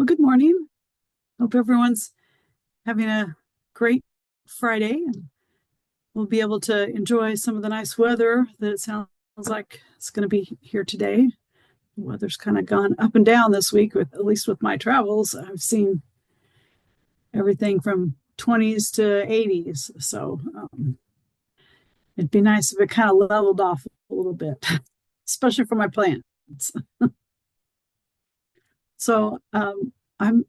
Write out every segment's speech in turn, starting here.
Well, good morning. Hope everyone's having a great Friday and we'll be able to enjoy some of the nice weather that it sounds like it's going to be here today. The weather's kind of gone up and down this week, at least with my travels. I've seen everything from 20s to 80s. So it'd be nice if it kind of leveled off a little bit, especially for my plants. So I'm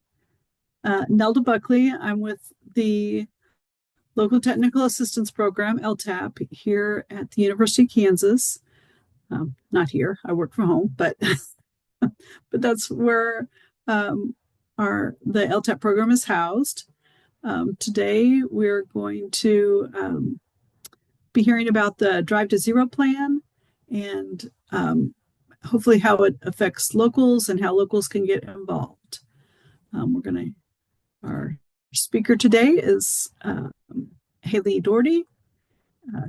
Nelda Buckley. I'm with the Local Technical Assistance Program, LTAP, here at the University of Kansas. Not here, I work from home, but but that's where the LTAP program is housed. Today, we're going to be hearing about the Drive to Zero plan and hopefully how it affects locals and how locals can get involved. Our speaker today is Haley Doherty.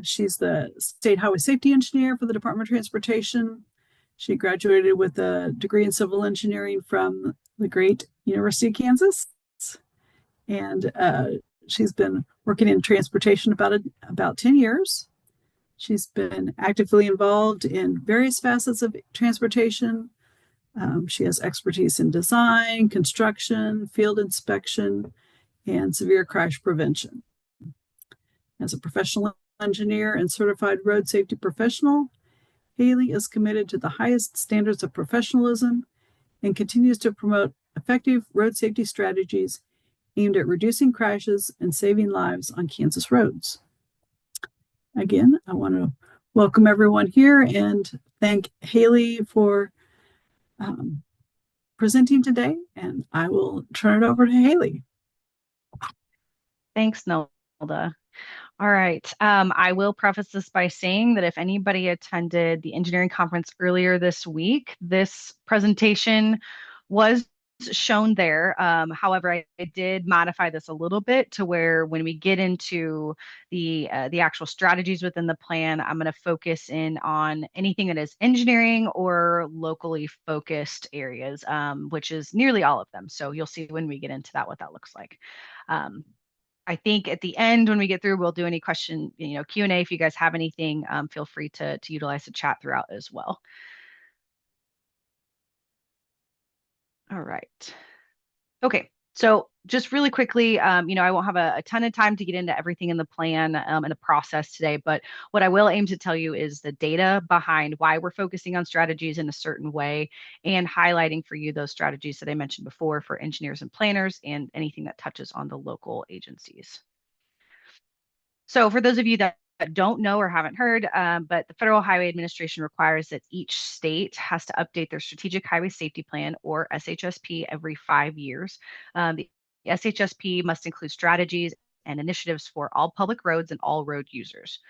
She's the State Highway Safety Engineer for the Department of Transportation. She graduated with a degree in civil engineering from the great University of Kansas. And she's been working in transportation about 10 years. She's been actively involved in various facets of transportation. She has expertise in design, construction, field inspection, and severe crash prevention. As a professional engineer and certified road safety professional, Haley is committed to the highest standards of professionalism and continues to promote effective road safety strategies aimed at reducing crashes and saving lives on Kansas roads. Again, I want to welcome everyone here and thank Haley for presenting today, and I will turn it over to Haley. Thanks, Nelda. All right. I will preface this by saying that if anybody attended the engineering conference earlier this week, this presentation was shown there. However, I did modify this a little bit to where when we get into the actual strategies within the plan, I'm going to focus in on anything that is engineering or locally focused areas, which is nearly all of them. So you'll see when we get into that what that looks like. I think at the end, when we get through, we'll do any question, Q&A. If you guys have anything, feel free to utilize the chat throughout as well. All right. Okay. So just really quickly, I won't have a ton of time to get into everything in the plan and the process today, but what I will aim to tell you is the data behind why we're focusing on strategies in a certain way and highlighting for you those strategies that I mentioned before for engineers and planners and anything that touches on the local agencies. So for those of you that don't know or haven't heard, but the Federal Highway Administration requires that each state has to update their Strategic Highway Safety Plan, or SHSP, every 5 years. The SHSP must include strategies and initiatives for all public roads and all road users.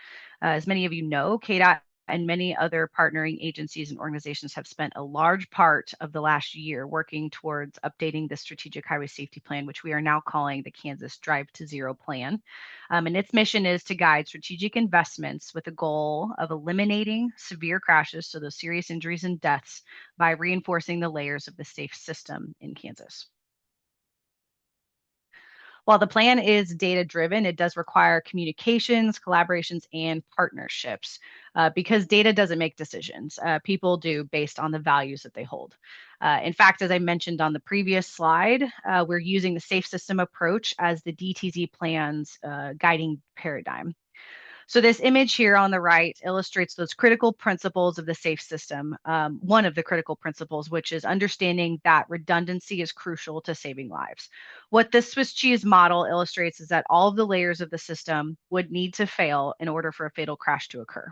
As many of you know, KDOT and many other partnering agencies and organizations have spent a large part of the last year working towards updating the Strategic Highway Safety Plan, which we are now calling the Kansas Drive to Zero Plan. And its mission is to guide strategic investments with the goal of eliminating severe crashes, so those serious injuries and deaths, by reinforcing the layers of the safe system in Kansas. While the plan is data-driven, it does require communications, collaborations, and partnerships because data doesn't make decisions. People do based on the values that they hold. In fact, as I mentioned on the previous slide, we're using the safe system approach as the DTZ plan's guiding paradigm. So this image here on the right illustrates those critical principles of the safe system. One of the critical principles, which is understanding that redundancy is crucial to saving lives. What this Swiss cheese model illustrates is that all of the layers of the system would need to fail in order for a fatal crash to occur.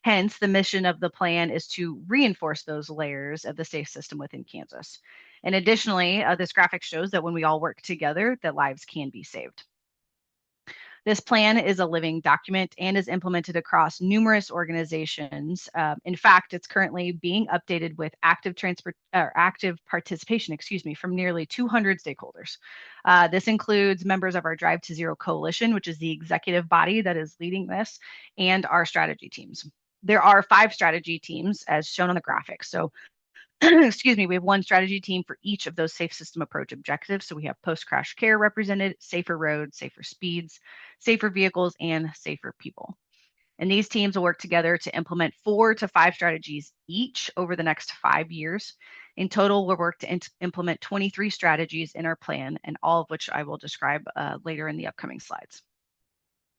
Hence, the mission of the plan is to reinforce those layers of the safe system within Kansas. And additionally, this graphic shows that when we all work together, that lives can be saved. This plan is a living document and is implemented across numerous organizations. In fact, it's currently being updated with active participation, from nearly 200 stakeholders. This includes members of our Drive to Zero Coalition, which is the executive body that is leading this, and our strategy teams. There are 5 strategy teams as shown on the graphic. So excuse me, we have one strategy team for each of those safe system approach objectives. So we have post-crash care represented, safer roads, safer speeds, safer vehicles, and safer people. And these teams will work together to implement 4 to 5 strategies each over the next 5 years. In total, we'll work to implement 23 strategies in our plan, and all of which I will describe later in the upcoming slides.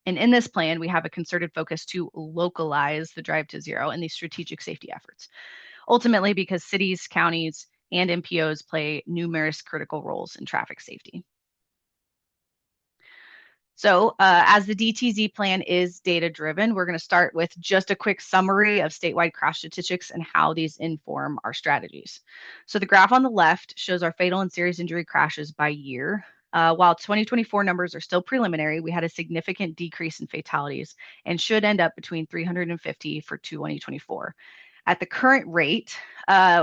And in this plan, we have a concerted focus to localize the drive to zero and these strategic safety efforts. Ultimately, because cities, counties, and MPOs play numerous critical roles in traffic safety. So as the DTZ plan is data-driven, we're going to start with just a quick summary of statewide crash statistics and how these inform our strategies. So the graph on the left shows our fatal and serious injury crashes by year. While 2024 numbers are still preliminary, we had a significant decrease in fatalities and should end up between 350 for 2024. At the current rate,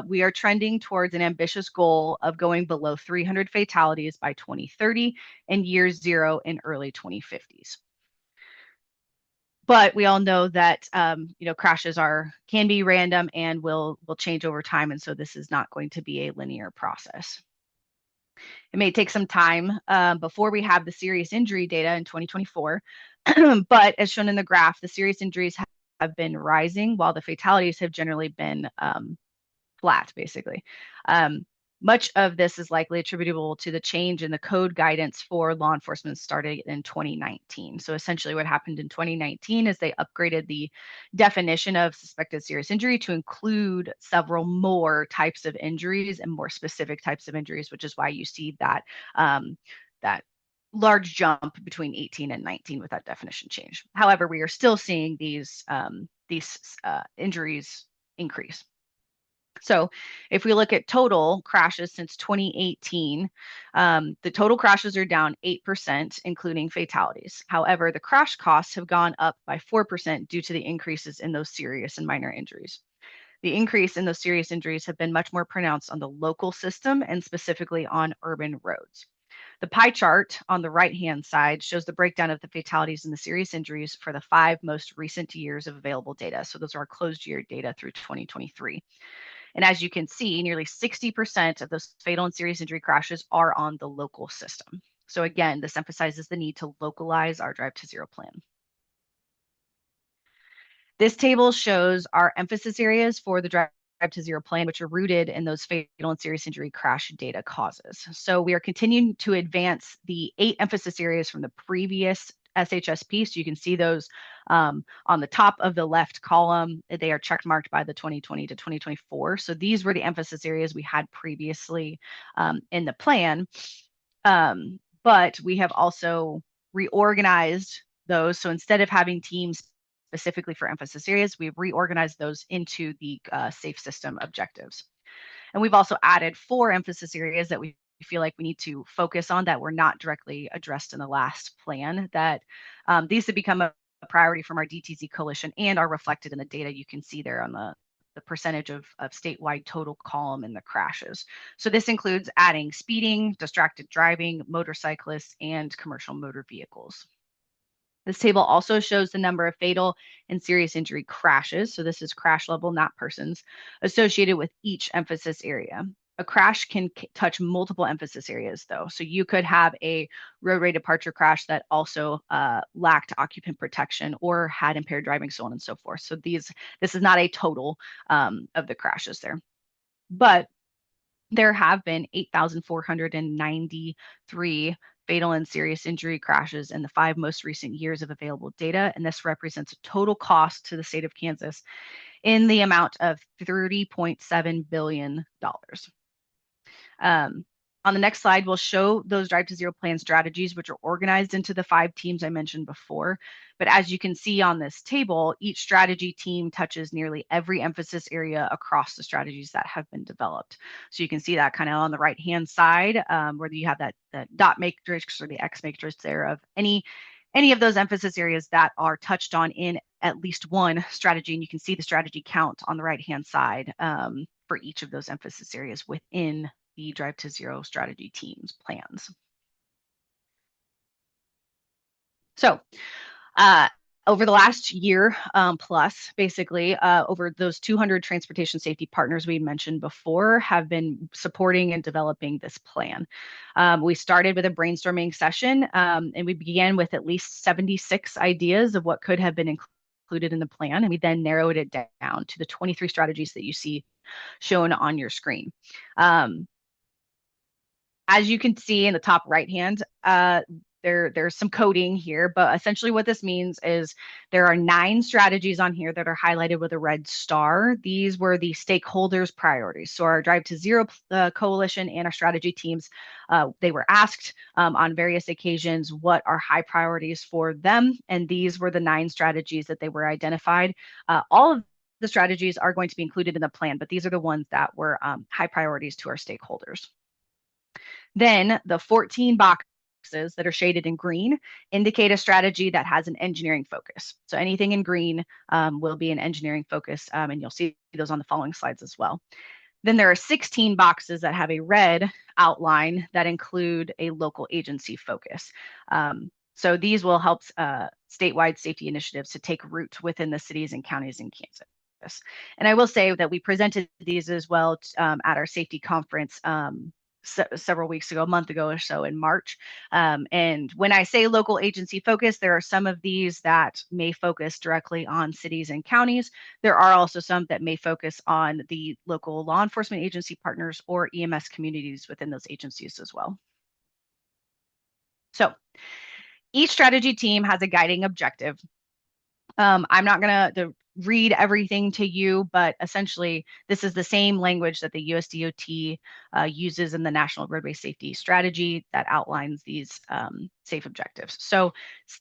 we are trending towards an ambitious goal of going below 300 fatalities by 2030 and year zero in early 2050s. But we all know that crashes can be random and will change over time, and so this is not going to be a linear process. It may take some time before we have the serious injury data in 2024, but as shown in the graph, the serious injuries have been rising while the fatalities have generally been flat, basically. Much of this is likely attributable to the change in the code guidance for law enforcement started in 2019. So essentially what happened in 2019 is they upgraded the definition of suspected serious injury to include several more types of injuries and more specific types of injuries, which is why you see that that large jump between 18 and 19 with that definition change. However, we are still seeing these injuries increase. So if we look at total crashes since 2018, the total crashes are down 8%, including fatalities. However, the crash costs have gone up by 4% due to the increases in those serious and minor injuries. The increase in those serious injuries have been much more pronounced on the local system and specifically on urban roads. The pie chart on the right-hand side shows the breakdown of the fatalities and the serious injuries for the 5 most recent years of available data. So those are our closed year data through 2023. And as you can see, nearly 60% of those fatal and serious injury crashes are on the local system. So again, this emphasizes the need to localize our Drive to Zero plan. This table shows our emphasis areas for the Drive to Zero plan, which are rooted in those fatal and serious injury crash data causes. So we are continuing to advance the 8 emphasis areas from the previous SHSP. So you can see those on the top of the left column. They are check marked by the 2020 to 2024. So these were the emphasis areas we had previously in the plan. But we have also reorganized those. So instead of having teams specifically for emphasis areas, we've reorganized those into the safe system objectives. And we've also added 4 emphasis areas that we feel like we need to focus on that were not directly addressed in the last plan, that these have become a priority from our DTZ coalition and are reflected in the data you can see there on the percentage of statewide total column in the crashes. So this includes adding speeding, distracted driving, motorcyclists, and commercial motor vehicles. This table also shows the number of fatal and serious injury crashes. So this is crash level, not persons, associated with each emphasis area. A crash can touch multiple emphasis areas, though. So you could have a roadway departure crash that also lacked occupant protection or had impaired driving, so on and so forth. So this is not a total of the crashes there. But there have been 8,493 fatal and serious injury crashes in the 5 most recent years of available data, and this represents a total cost to the state of Kansas in the amount of $30.7 billion. On the next slide, we'll show those Drive to Zero plan strategies, which are organized into the 5 teams I mentioned before. But as you can see on this table, each strategy team touches nearly every emphasis area across the strategies that have been developed. So you can see that kind of on the right-hand side, where you have that dot matrix or the X matrix there of any of those emphasis areas that are touched on in at least one strategy. And you can see the strategy count on the right-hand side for each of those emphasis areas within the Drive to Zero strategy teams plans. So Over the last year plus, basically, over those 200 transportation safety partners we mentioned before have been supporting and developing this plan. We started with a brainstorming session, and we began with at least 76 ideas of what could have been included in the plan, and we then narrowed it down to the 23 strategies that you see shown on your screen. As you can see in the top right hand, there's some coding here, but essentially what this means is there are 9 strategies on here that are highlighted with a red star. These were the stakeholders' priorities. So our Drive to Zero coalition and our strategy teams, they were asked on various occasions what are high priorities for them, and these were the 9 strategies that they were identified. All of the strategies are going to be included in the plan, but these are the ones that were high priorities to our stakeholders. Then the 14 boxes that are shaded in green indicate a strategy that has an engineering focus. So anything in green will be an engineering focus, and you'll see those on the following slides as well. Then there are 16 boxes that have a red outline that include a local agency focus. So these will help statewide safety initiatives to take root within the cities and counties in Kansas. And I will say that we presented these as well at our safety conference several weeks ago, a month ago or so in March. And when I say local agency focus, there are some of these that may focus directly on cities and counties. There are also some that may focus on the local law enforcement agency partners or EMS communities within those agencies as well. So each strategy team has a guiding objective. I'm not going to read everything to you, but essentially this is the same language that the USDOT uses in the National Roadway Safety Strategy that outlines these safe objectives. So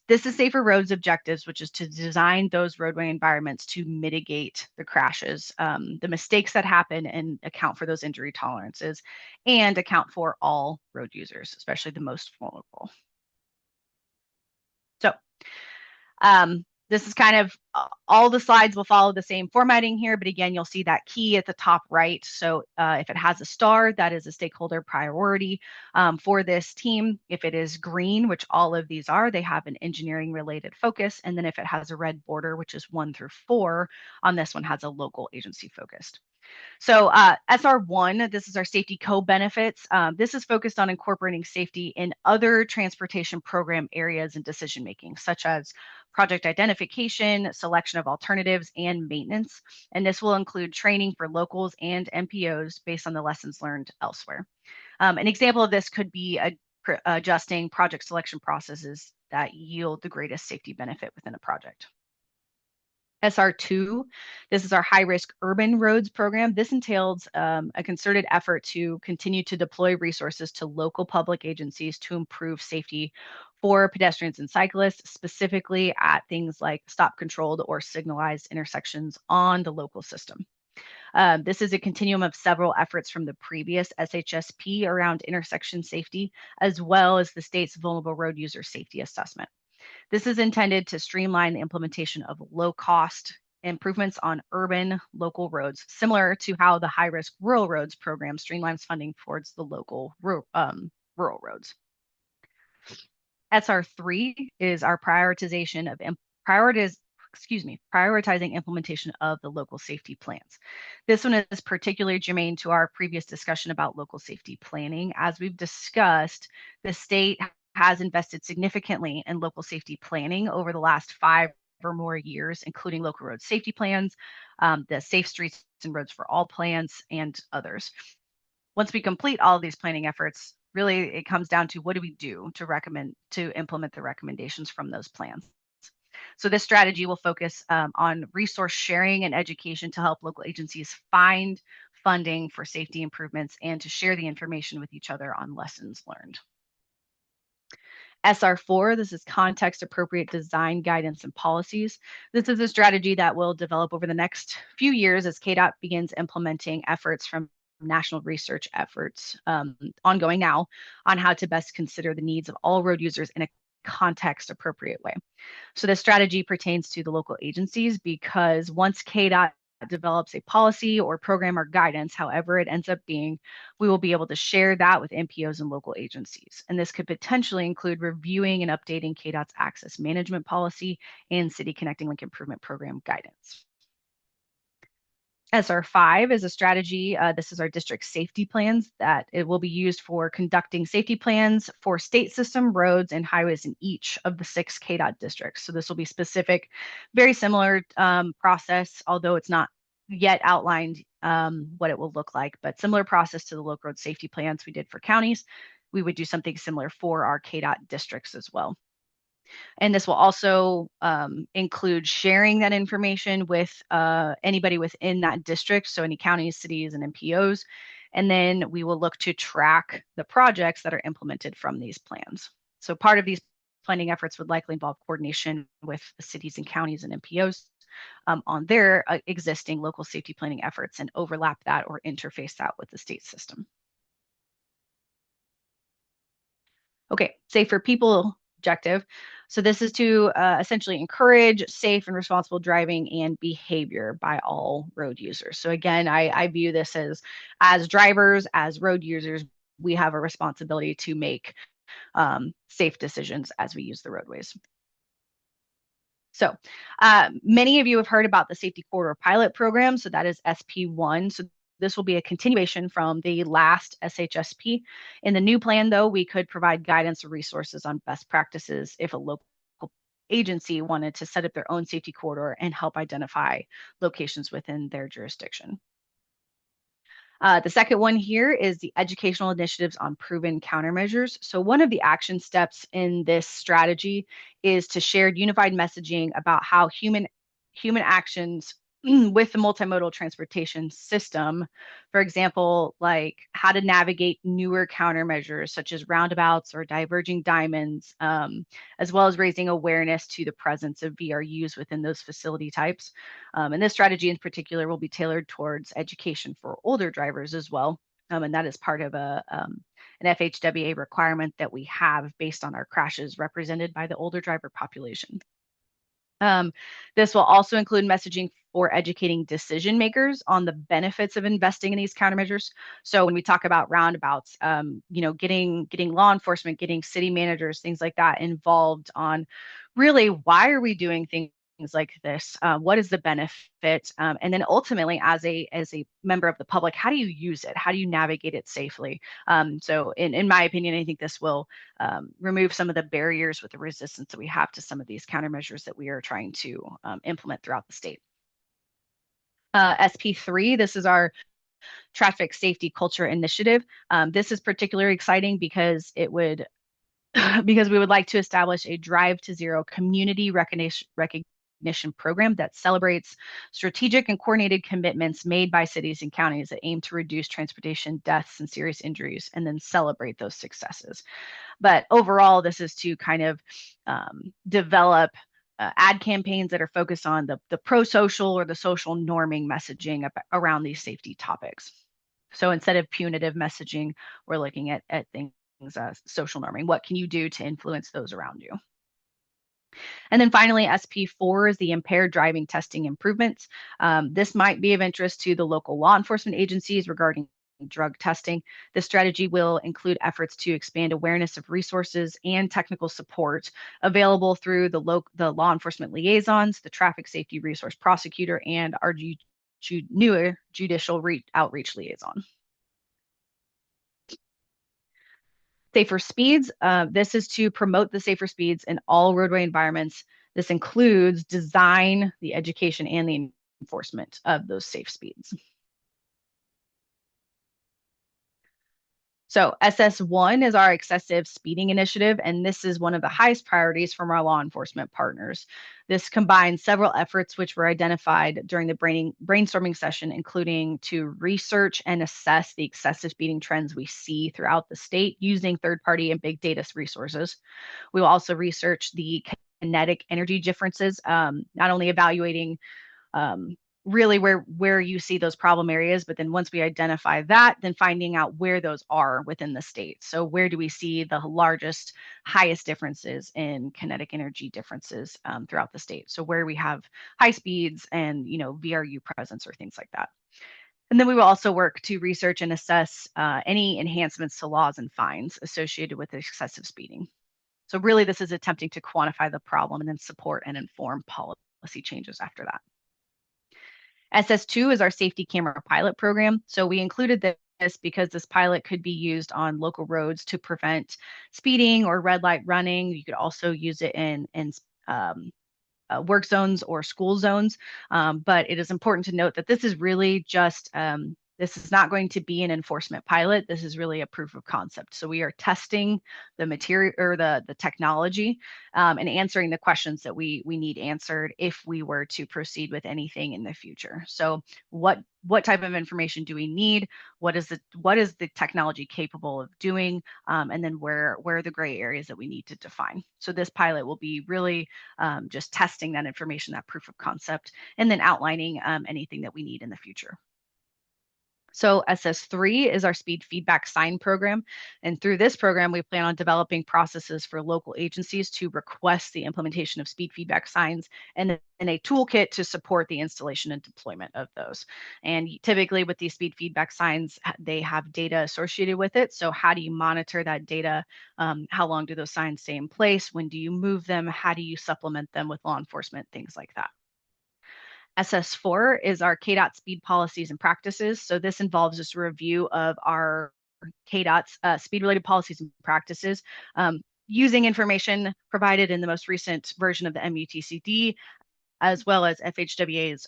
this is Safer Roads objectives, which is to design those roadway environments to mitigate the crashes, the mistakes that happen, and account for those injury tolerances, and account for all road users, especially the most vulnerable. So this is kind of all the slides will follow the same formatting here, but again, you'll see that key at the top right. So if it has a star, that is a stakeholder priority for this team. If it is green, which all of these are, they have an engineering related focus. And then if it has a red border, which is 1 through 4, on this one has a local agency focused. So SR1, this is our safety co-benefits. This is focused on incorporating safety in other transportation program areas and decision-making, such as project identification, selection of alternatives, and maintenance. And this will include training for locals and MPOs based on the lessons learned elsewhere. An example of this could be adjusting project selection processes that yield the greatest safety benefit within a project. SR2, this is our high-risk urban roads program. This entails a concerted effort to continue to deploy resources to local public agencies to improve safety for pedestrians and cyclists, specifically at things like stop-controlled or signalized intersections on the local system. This is a continuum of several efforts from the previous SHSP around intersection safety, as well as the state's vulnerable road user safety assessment. This is intended to streamline the implementation of low-cost improvements on urban local roads, similar to how the high-risk rural roads program streamlines funding towards the local rural roads. SR3 is our prioritizing implementation of the local safety plans. This one is particularly germane to our previous discussion about local safety planning. As we've discussed, the state has invested significantly in local safety planning over the last 5 or more years, including local road safety plans, the Safe Streets and Roads for All plans, and others. Once we complete all of these planning efforts, really it comes down to what do we do to implement the recommendations from those plans. So this strategy will focus on resource sharing and education to help local agencies find funding for safety improvements and to share the information with each other on lessons learned. SR4, this is context appropriate design guidance and policies. This is a strategy that will develop over the next few years as KDOT begins implementing efforts from national research efforts ongoing now on how to best consider the needs of all road users in a context appropriate way. So this strategy pertains to the local agencies because once KDOT develops a policy or program or guidance, however it ends up being, we will be able to share that with MPOs and local agencies. And this could potentially include reviewing and updating KDOT's access management policy and City Connecting Link Improvement Program guidance. SR5 is a strategy. This is our district safety plans that it will be used for conducting safety plans for state system roads and highways in each of the 6 KDOT districts. So this will be specific, very similar process, although it's not yet outlined what it will look like, but similar process to the local road safety plans we did for counties. We would do something similar for our KDOT districts as well. And this will also include sharing that information with anybody within that district, so any counties, cities, and MPOs. And then we will look to track the projects that are implemented from these plans. So part of these planning efforts would likely involve coordination with the cities and counties and MPOs on their existing local safety planning efforts and overlap that or interface that with the state system. Okay, safer people objective. So this is to essentially encourage safe and responsible driving and behavior by all road users. So again, I view this as drivers, as road users, we have a responsibility to make safe decisions as we use the roadways. So many of you have heard about the Safety Corridor Pilot Program. So that is SP1. So this will be a continuation from the last SHSP. In the new plan, though, we could provide guidance or resources on best practices if a local agency wanted to set up their own safety corridor and help identify locations within their jurisdiction. The second one here is the educational initiatives on proven countermeasures. So one of the action steps in this strategy is to share unified messaging about how human actions with the multimodal transportation system, for example, like how to navigate newer countermeasures such as roundabouts or diverging diamonds, as well as raising awareness to the presence of VRUs within those facility types. And this strategy in particular will be tailored towards education for older drivers as well. And that is part of an FHWA requirement that we have based on our crashes represented by the older driver population. This will also include messaging for educating decision makers on the benefits of investing in these countermeasures. So when we talk about roundabouts, getting law enforcement, getting city managers, things like that involved on really why are we doing things like this? What is the benefit? And then ultimately, as a member of the public, how do you use it? How do you navigate it safely? So in my opinion, I think this will remove some of the barriers with the resistance that we have to some of these countermeasures that we are trying to implement throughout the state. SP3, this is our traffic safety culture initiative. This is particularly exciting because it would because we would like to establish a Drive to Zero community recognition program that celebrates strategic and coordinated commitments made by cities and counties that aim to reduce transportation deaths and serious injuries, and then celebrate those successes. But overall, this is to kind of develop ad campaigns that are focused on the pro-social or the social norming messaging around these safety topics. So instead of punitive messaging, we're looking at things social norming. What can you do to influence those around you? And then finally, SP4 is the impaired driving testing improvements. This might be of interest to the local law enforcement agencies regarding drug testing. This strategy will include efforts to expand awareness of resources and technical support available through the law enforcement liaisons, the traffic safety resource prosecutor, and our newer judicial outreach liaison. Safer speeds. This is to promote the safer speeds in all roadway environments. This includes design, the education, and the enforcement of those safe speeds. So SS1 is our excessive speeding initiative, and this is one of the highest priorities from our law enforcement partners. This combines several efforts which were identified during the brainstorming session, including to research and assess the excessive speeding trends we see throughout the state using third-party and big data resources. We will also research the kinetic energy differences, not only evaluating really where you see those problem areas. But then once we identify that, then finding out where those are within the state. So where do we see the largest, highest differences in kinetic energy differences throughout the state? So where we have high speeds and VRU presence or things like that. And then we will also work to research and assess any enhancements to laws and fines associated with excessive speeding. So really, this is attempting to quantify the problem and then support and inform policy changes after that. SS2 is our safety camera pilot program. So we included this because this pilot could be used on local roads to prevent speeding or red light running. You could also use it in work zones or school zones. But it is important to note that this is really just this is not going to be an enforcement pilot. This is really a proof of concept. So we are testing the material or the technology and answering the questions that we need answered if we were to proceed with anything in the future. So what type of information do we need? What is the technology capable of doing? And then where are the gray areas that we need to define? So this pilot will be really just testing that information, that proof of concept, and then outlining anything that we need in the future. So SS3 is our speed feedback sign program. And through this program, we plan on developing processes for local agencies to request the implementation of speed feedback signs and a toolkit to support the installation and deployment of those. And typically with these speed feedback signs, they have data associated with it. So how do you monitor that data? How long do those signs stay in place? When do you move them? How do you supplement them with law enforcement? Things like that. SS4 is our KDOT speed policies and practices. So this involves just a review of our KDOT's speed-related policies and practices using information provided in the most recent version of the MUTCD, as well as FHWA's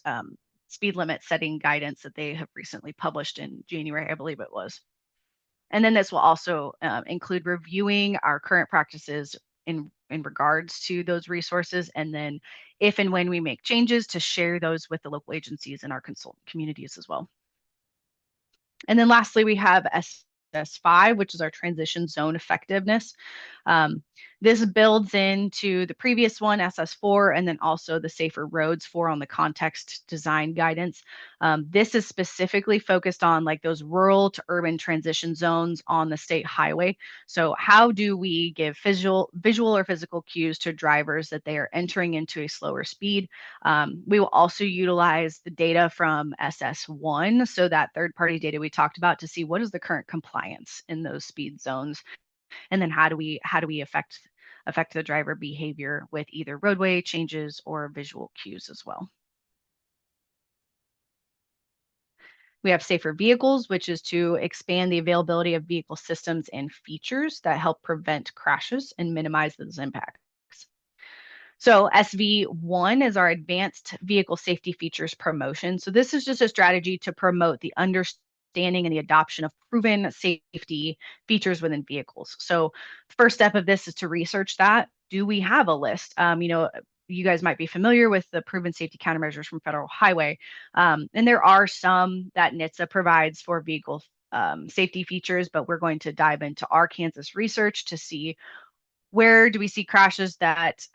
speed limit setting guidance that they have recently published in January, I believe it was. And then this will also include reviewing our current practices in regards to those resources, and then if and when we make changes, to share those with the local agencies and our consultant communities as well. And then lastly, we have SS5, which is our transition zone effectiveness. This builds into the previous one, SS4, and then also the Safer Roads 4 on the context design guidance. This is specifically focused on like those rural to urban transition zones on the state highway. So how do we give visual or physical cues to drivers that they are entering into a slower speed? We will also utilize the data from SS1, so that third-party data we talked about, to see what is the current compliance in those speed zones, and then how do we affect the driver behavior with either roadway changes or visual cues as well. We have safer vehicles, which is to expand the availability of vehicle systems and features that help prevent crashes and minimize those impacts. So SV1 is our advanced vehicle safety features promotion. So this is just a strategy to promote the understanding and the adoption of proven safety features within vehicles. So the first step of this is to research that. Do we have a list? You guys might be familiar with the proven safety countermeasures from Federal Highway. And there are some that NHTSA provides for vehicle safety features, but we're going to dive into our Kansas research to see where do we see crashes that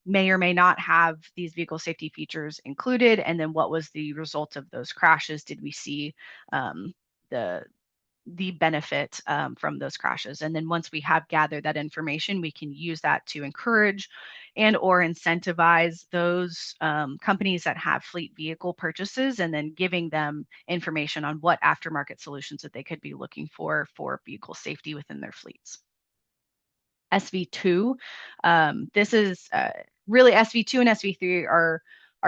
may or may not have these vehicle safety features included, and then what was the result of those crashes? Did we see the benefit from those crashes? And then once we have gathered that information, we can use that to encourage and or incentivize those companies that have fleet vehicle purchases, and then giving them information on what aftermarket solutions that they could be looking for vehicle safety within their fleets. SV2. This is really SV2 and SV3 are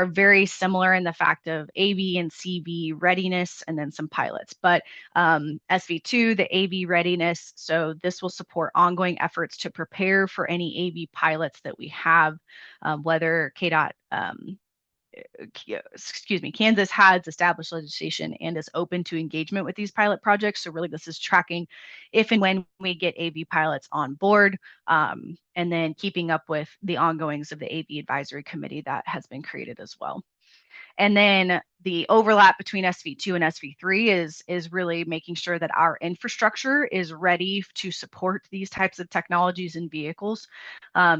very similar in the fact of AV and CV readiness, and then some pilots. But SV2, the AV readiness, so this will support ongoing efforts to prepare for any AV pilots that we have, whether KDOT Kansas has established legislation and is open to engagement with these pilot projects. So really this is tracking if and when we get AV pilots on board, and then keeping up with the ongoings of the AV advisory committee that has been created as well. And then the overlap between SV2 and SV3 is really making sure that our infrastructure is ready to support these types of technologies in vehicles.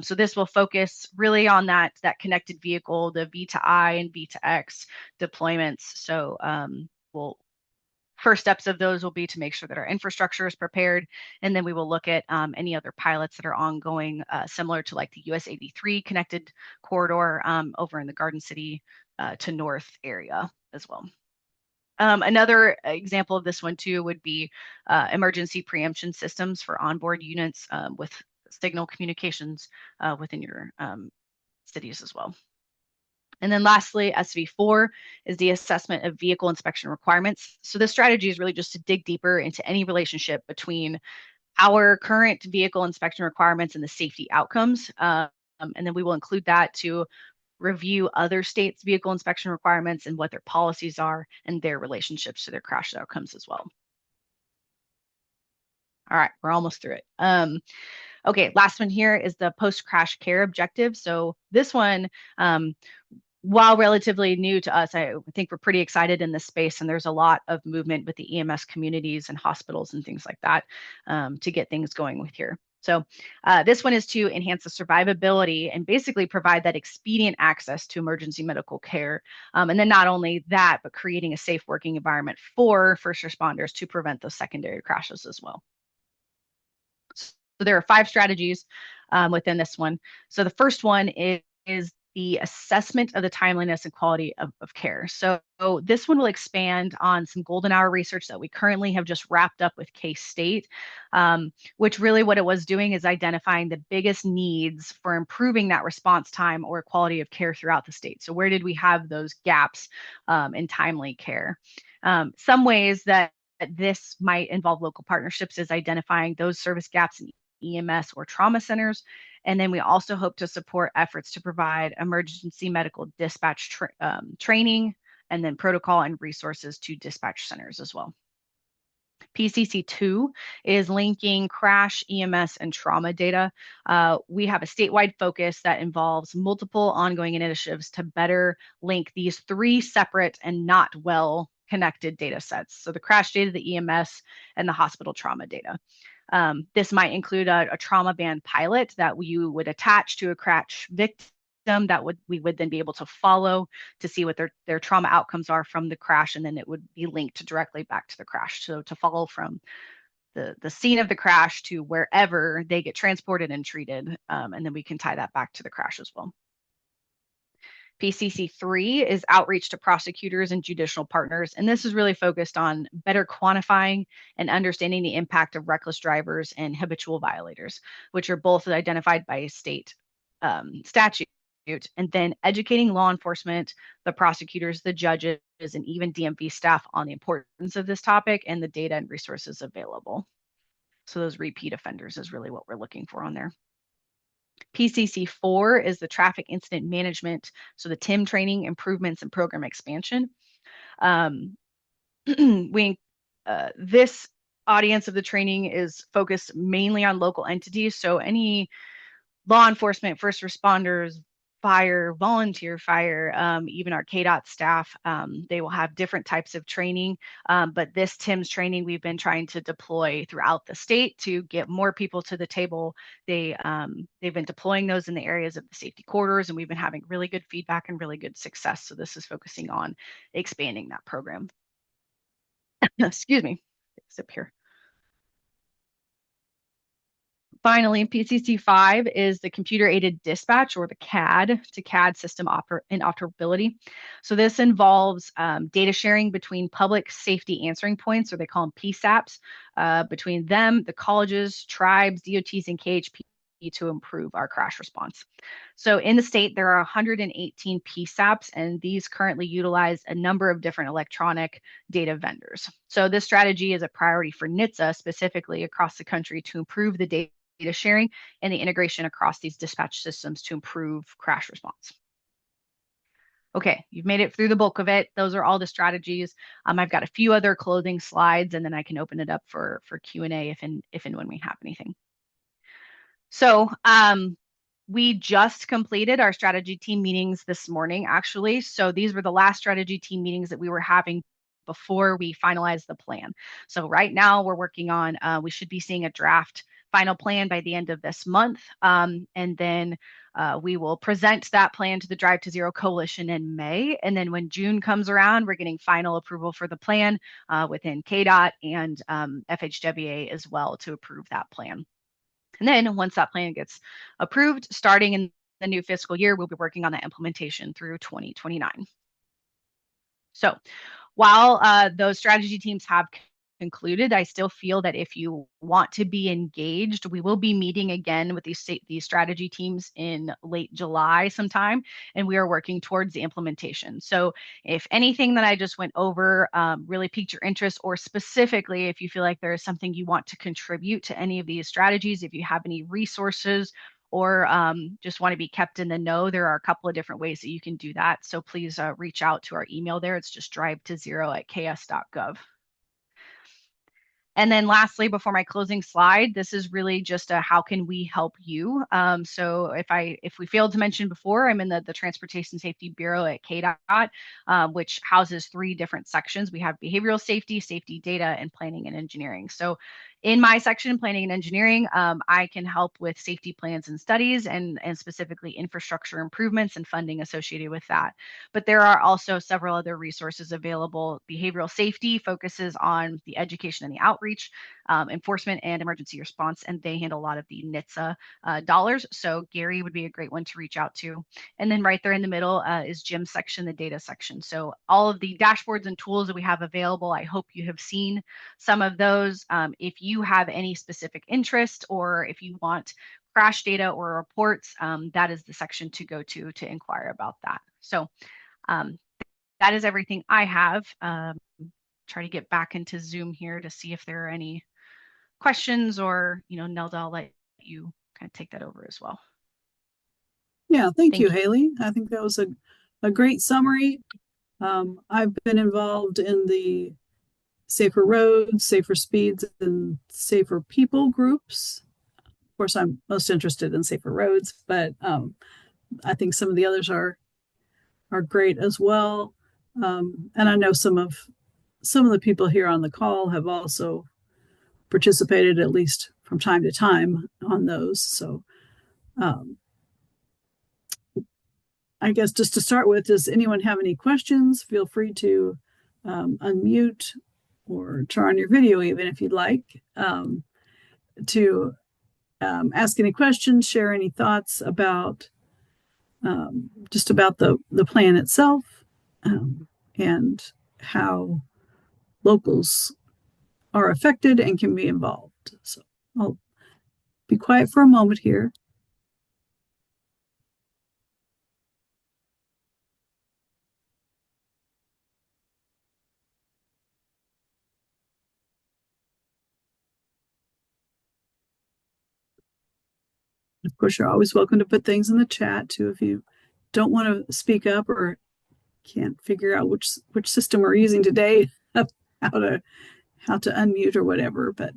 So this will focus really on that connected vehicle, the V2I and V2X deployments. So first steps of those will be to make sure that our infrastructure is prepared, and then we will look at any other pilots that are ongoing, similar to like the US 83 connected corridor over in the Garden City to North area as well. Another example of this one too would be emergency preemption systems for onboard units with signal communications within your cities as well. And then lastly, SV4 is the assessment of vehicle inspection requirements. So this strategy is really just to dig deeper into any relationship between our current vehicle inspection requirements and the safety outcomes. And then we will include that to review other states' vehicle inspection requirements and what their policies are and their relationships to their crash outcomes as well. All right, we're almost through it. Okay, last one here is the post-crash care objective. So this one, while relatively new to us, I think we're pretty excited in this space, and there's a lot of movement with the EMS communities and hospitals and things like that to get things going with here. So this one is to enhance the survivability and basically provide that expedient access to emergency medical care. And then not only that, but creating a safe working environment for first responders to prevent those secondary crashes as well. So there are 5 strategies within this one. So the first one is the assessment of the timeliness and quality of care. So this one will expand on some golden hour research that we currently have just wrapped up with K-State, which really what it was doing is identifying the biggest needs for improving that response time or quality of care throughout the state. So where did we have those gaps in timely care? Some ways that this might involve local partnerships is identifying those service gaps in EMS or trauma centers. And then we also hope to support efforts to provide emergency medical dispatch training and then protocol and resources to dispatch centers as well. PCC2 is linking crash, EMS, and trauma data. We have a statewide focus that involves multiple ongoing initiatives to better link these 3 separate and not well connected data sets. So the crash data, the EMS, and the hospital trauma data. This might include a trauma band pilot that you would attach to a crash victim that we would then be able to follow to see what their trauma outcomes are from the crash, and then it would be linked directly back to the crash. So to follow from the scene of the crash to wherever they get transported and treated, and then we can tie that back to the crash as well. PCC3 is outreach to prosecutors and judicial partners, and this is really focused on better quantifying and understanding the impact of reckless drivers and habitual violators, which are both identified by state statute, and then educating law enforcement, the prosecutors, the judges, and even DMV staff on the importance of this topic and the data and resources available. So those repeat offenders is really what we're looking for on there. PCC4 is the traffic incident management, so the TIM training improvements and program expansion. This audience of the training is focused mainly on local entities, so any law enforcement, first responders, fire, volunteer fire, even our KDOT staff, they will have different types of training. But this TIMS training we've been trying to deploy throughout the state to get more people to the table. They've been deploying those in the areas of the safety corridors, and we've been having really good feedback and really good success. So this is focusing on expanding that program. Excuse me, sip here. Finally, PCC5 is the computer-aided dispatch, or the CAD to CAD system interoperability. So this involves data sharing between public safety answering points, or they call them PSAPs, between them, the colleges, tribes, DOTs, and KHP to improve our crash response. So in the state, there are 118 PSAPs, and these currently utilize a number of different electronic data vendors. So this strategy is a priority for NHTSA specifically across the country to improve the data sharing and the integration across these dispatch systems to improve crash response. Okay, you've made it through the bulk of it. Those are all the strategies. I've got a few other clothing slides, and then I can open it up for Q&A if and when we have anything. So We just completed our strategy team meetings this morning, actually. So these were the last strategy team meetings that we were having before we finalized the plan. So right now we're working on, we should be seeing a draft final plan by the end of this month. And then we will present that plan to the Drive to Zero Coalition in May. And then when June comes around, we're getting final approval for the plan within KDOT and FHWA as well to approve that plan. And then once that plan gets approved, starting in the new fiscal year, we'll be working on the implementation through 2029. So while those strategy teams have concluded, I still feel that if you want to be engaged, we will be meeting again with these strategy teams in late July sometime, and we are working towards the implementation. So if anything that I just went over really piqued your interest, or specifically if you feel like there is something you want to contribute to any of these strategies, if you have any resources or just want to be kept in the know, there are a couple of different ways that you can do that. So please reach out to our email there. It's just drive20@ks.gov. And then lastly, before my closing slide, this is really just a how can we help you? So if we failed to mention before, I'm in the Transportation Safety Bureau at KDOT, which houses 3 different sections. We have behavioral safety, safety data, and planning and engineering. So in my section, planning and engineering, I can help with safety plans and studies and specifically infrastructure improvements and funding associated with that. But there are also several other resources available. Behavioral safety focuses on the education and the outreach, enforcement and emergency response, and they handle a lot of the NHTSA dollars. So Gary would be a great one to reach out to. And then right there in the middle is Jim's section, the data section. So all of the dashboards and tools that we have available, I hope you have seen some of those. If you have any specific interest, or if you want crash data or reports, that is the section to go to inquire about that. So that is everything I have. Try to get back into Zoom here to see if there are any questions, or, Nelda, I'll let you kind of take that over as well. Yeah, thank you, Haley. I think that was a great summary. I've been involved in the Safer Roads, Safer Speeds, and Safer People groups. Of course, I'm most interested in Safer Roads, but I think some of the others are great as well. And I know some of the people here on the call have also participated, at least from time to time, on those. So I guess just to start with, does anyone have any questions? Feel free to unmute or turn on your video, even if you'd like, to ask any questions, share any thoughts about just about the plan itself, and how locals are affected and can be involved. So I'll be quiet for a moment here. Of course, you're always welcome to put things in the chat too if you don't want to speak up or can't figure out which system we're using today, how to unmute or whatever. But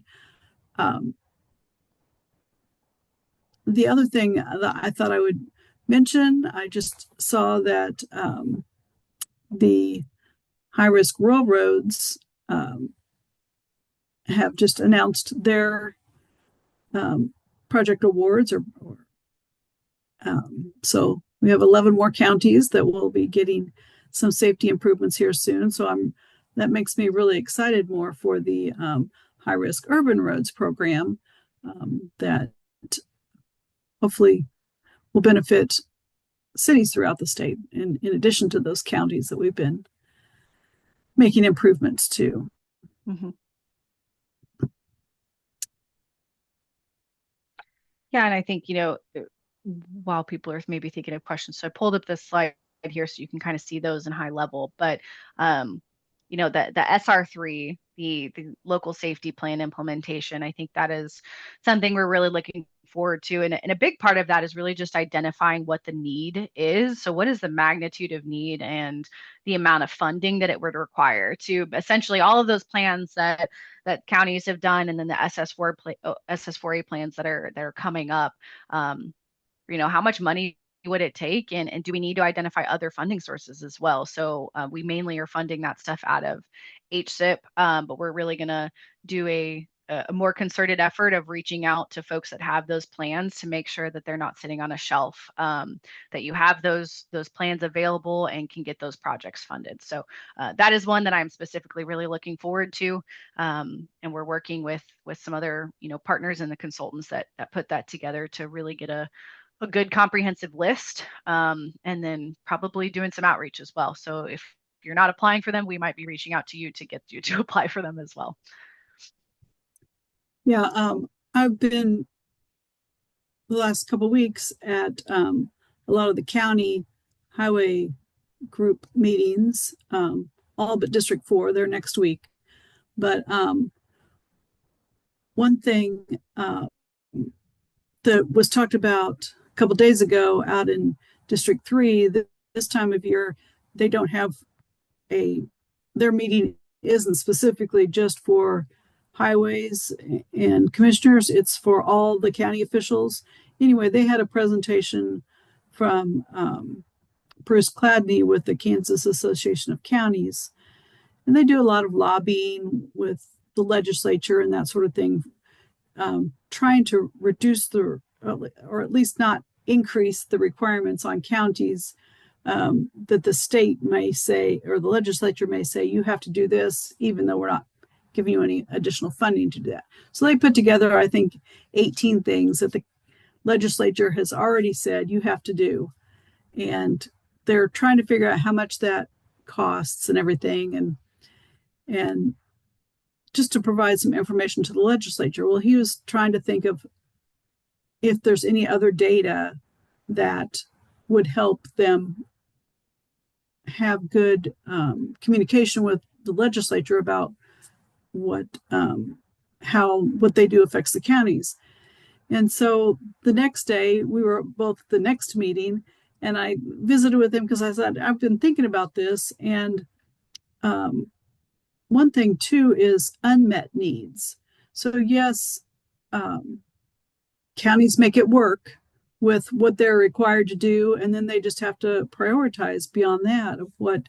the other thing that I thought I would mention, I just saw that the high-risk rural roads have just announced their project awards, so we have 11 more counties that will be getting some safety improvements here soon. So that makes me really excited more for the high-risk urban roads program that hopefully will benefit cities throughout the state, in addition to those counties that we've been making improvements to. Mm-hmm. Yeah, and I think, while people are maybe thinking of questions, so I pulled up this slide here so you can kind of see those in high level. But the SR3, the local safety plan implementation, I think that is something we're really looking forward to. And a big part of that is really just identifying what the need is. So what is the magnitude of need and the amount of funding that it would require to essentially all of those plans that counties have done, and then the SS4A plans that are coming up. how much money would it take, and do we need to identify other funding sources as well? So we mainly are funding that stuff out of HSIP, but we're really going to do a more concerted effort of reaching out to folks that have those plans to make sure that they're not sitting on a shelf, that you have those plans available and can get those projects funded. So that is one that I'm specifically really looking forward to, and we're working with some other partners and the consultants that put that together to really get a good comprehensive list, and then probably doing some outreach as well. So if you're not applying for them, we might be reaching out to you to get you to apply for them as well. Yeah, I've been the last couple of weeks at a lot of the county highway group meetings, all but District 4. They're next week. But one thing that was talked about a couple of days ago out in District 3, this time of year, they don't have their meeting isn't specifically just for highways and commissioners, it's for all the county officials. Anyway, they had a presentation from Bruce Cladney with the Kansas Association of Counties, and they do a lot of lobbying with the legislature and that sort of thing, trying to reduce or at least not increase the requirements on counties, that the state may say, or the legislature may say, you have to do this, even though we're not giving you any additional funding to do that. So they put together, I think, 18 things that the legislature has already said you have to do. And they're trying to figure out how much that costs and everything. And just to provide some information to the legislature, well, he was trying to think of if there's any other data that would help them have good communication with the legislature about how what they do affects the counties. And so the next day, we were both at the next meeting, and I visited with him because I said, I've been thinking about this. And one thing, too, is unmet needs. So, yes, counties make it work with what they're required to do, and then they just have to prioritize beyond that of what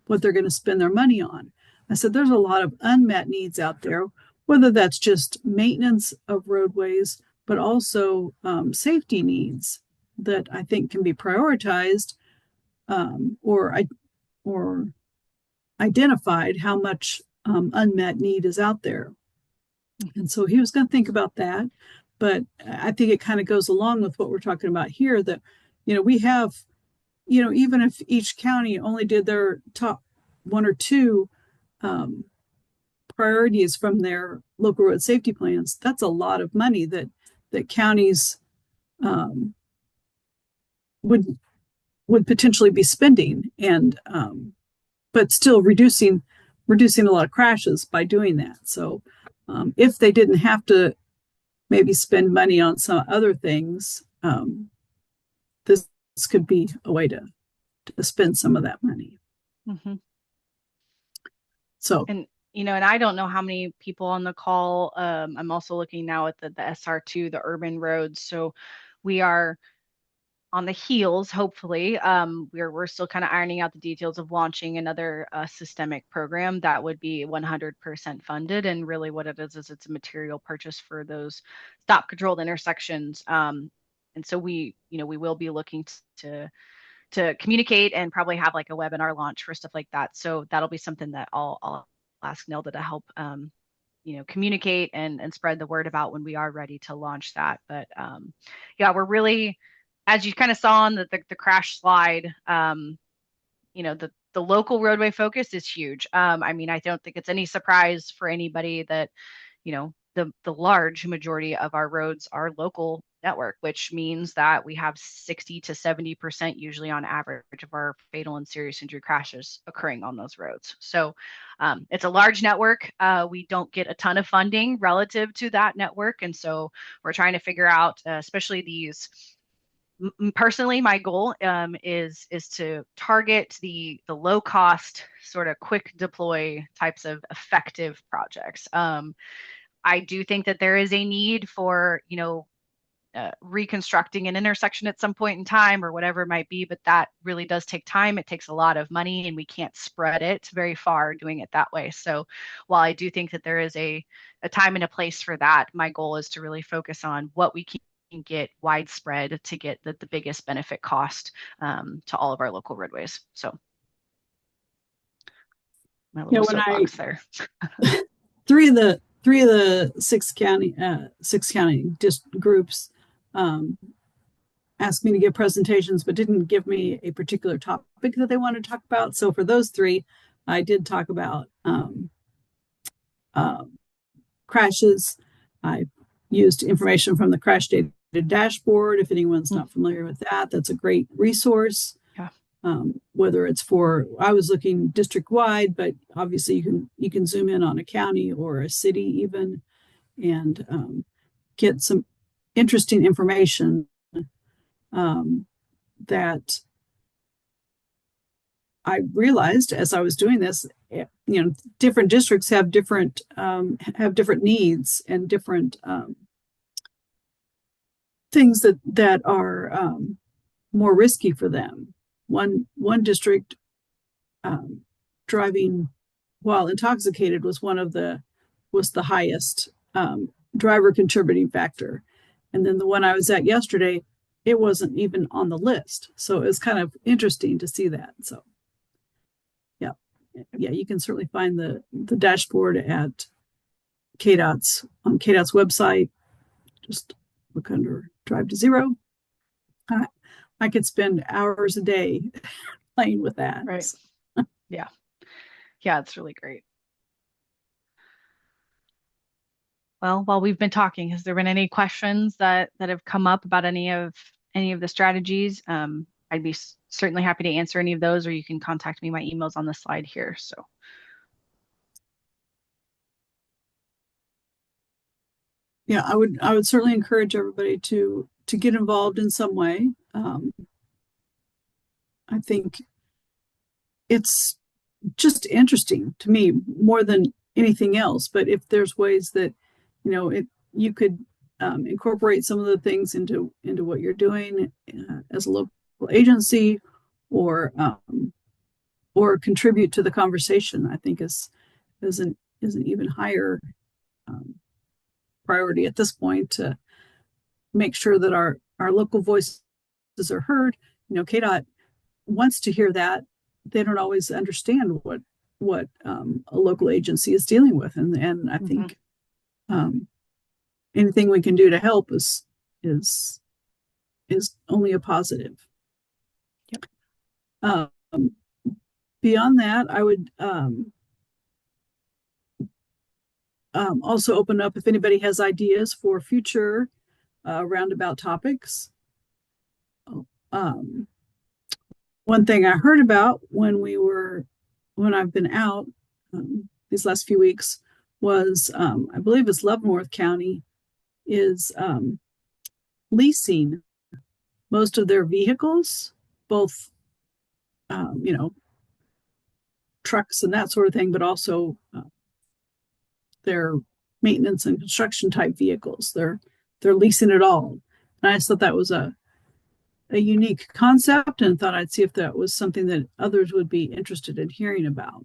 they're going to spend their money on. I said, there's a lot of unmet needs out there, whether that's just maintenance of roadways, but also safety needs that I think can be prioritized, or identified how much unmet need is out there. And so he was going to think about that. But I think it kind of goes along with what we're talking about here, that, we have, even if each county only did their top one or two priorities from their local road safety plans, that's a lot of money that counties would potentially be spending, and but still reducing a lot of crashes by doing that. So if they didn't have to maybe spend money on some other things, this could be a way to spend some of that money. Mm-hmm. So, and I don't know how many people on the call. I'm also looking now at the SR2, the urban roads. So we are on the heels, hopefully. We're still kind of ironing out the details of launching another systemic program that would be 100% funded. And really what it is it's a material purchase for those stop controlled intersections. And so we will be looking to communicate and probably have like a webinar launch for stuff like that. So that'll be something that I'll ask Nelda to help communicate and spread the word about when we are ready to launch that. But yeah, we're really, as you kind of saw on the crash slide, the local roadway focus is huge. I mean, I don't think it's any surprise for anybody that, the large majority of our roads are local network, which means that we have 60 to 70% usually on average of our fatal and serious injury crashes occurring on those roads. So it's a large network. We don't get a ton of funding relative to that network. And so we're trying to figure out, especially these, personally, my goal is to target the low cost, sort of quick deploy types of effective projects. I do think that there is a need for, reconstructing an intersection at some point in time or whatever it might be, but that really does take time. It takes a lot of money and we can't spread it very far doing it that way. So while I do think that there is a time and a place for that, my goal is to really focus on what we can get widespread to get the biggest benefit cost to all of our local roadways. So my Yeah, little when I soapbox there. three of the six county just groups um, asked me to give presentations, but didn't give me a particular topic that they wanted to talk about. So for those three, I did talk about uh, crashes. I used information from the crash data dashboard. If anyone's not familiar with that, that's a great resource. Yeah. Whether it's for, I was looking district wide, but obviously you can zoom in on a county or a city even, and get some interesting information that I realized as I was doing this. Different districts have different needs and different things that are more risky for them. One district, driving while intoxicated was the highest driver contributing factor, and then the one I was at yesterday, it wasn't even on the list. So it was kind of interesting to see that. So yeah, you can certainly find the dashboard at KDOT's website. Just look under Drive to Zero. I could spend hours a day playing with that. Right. So, Yeah. Yeah, it's really great. Well, while we've been talking, has there been any questions that have come up about any of the strategies? I'd be certainly happy to answer any of those, or you can contact me. My email's on the slide here. So yeah, I would certainly encourage everybody to get involved in some way. I think it's just interesting to me more than anything else. But if there's ways that you could incorporate some of the things into what you're doing as a local agency, or contribute to the conversation, I think is an even higher um, priority at this point, to make sure that our local voices are heard. KDOT wants to hear that. They don't always understand what a local agency is dealing with, and I think anything we can do to help is only a positive. Yep. Beyond that, I would also open up if anybody has ideas for future roundabout topics. One thing I heard about when I've been out these last few weeks was, I believe it's Leavenworth County is leasing most of their vehicles, both trucks and that sort of thing, but also their maintenance and construction type vehicles. They're leasing it all. And I just thought that was a unique concept, and thought I'd see if that was something that others would be interested in hearing about.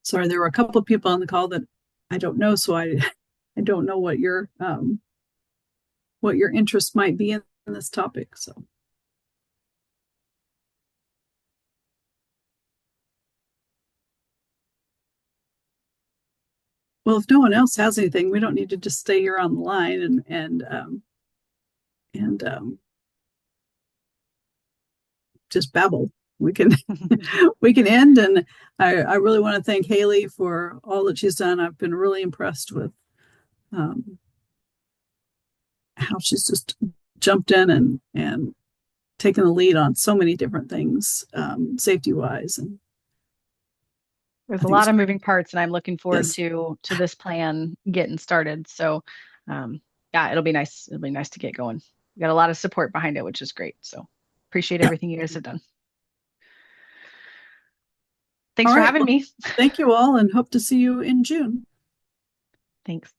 Sorry, there were a couple of people on the call that I don't know, so I don't know what your interest might be in this topic. So, well, if no one else has anything, we don't need to just stay here on the line and just babble. We can we can end, and I really want to thank Haley for all that she's done. I've been really impressed with how she's just jumped in and taken the lead on so many different things, safety wise. And there's I a think lot it's of great. moving parts, and I'm looking forward Yes. to this plan getting started. So yeah, it'll be nice. It'll be nice to get going. We got a lot of support behind it, which is great. So appreciate Yeah. everything you guys have done. Thanks All for right. having Well, me. thank you all and hope to see you in June. Thanks.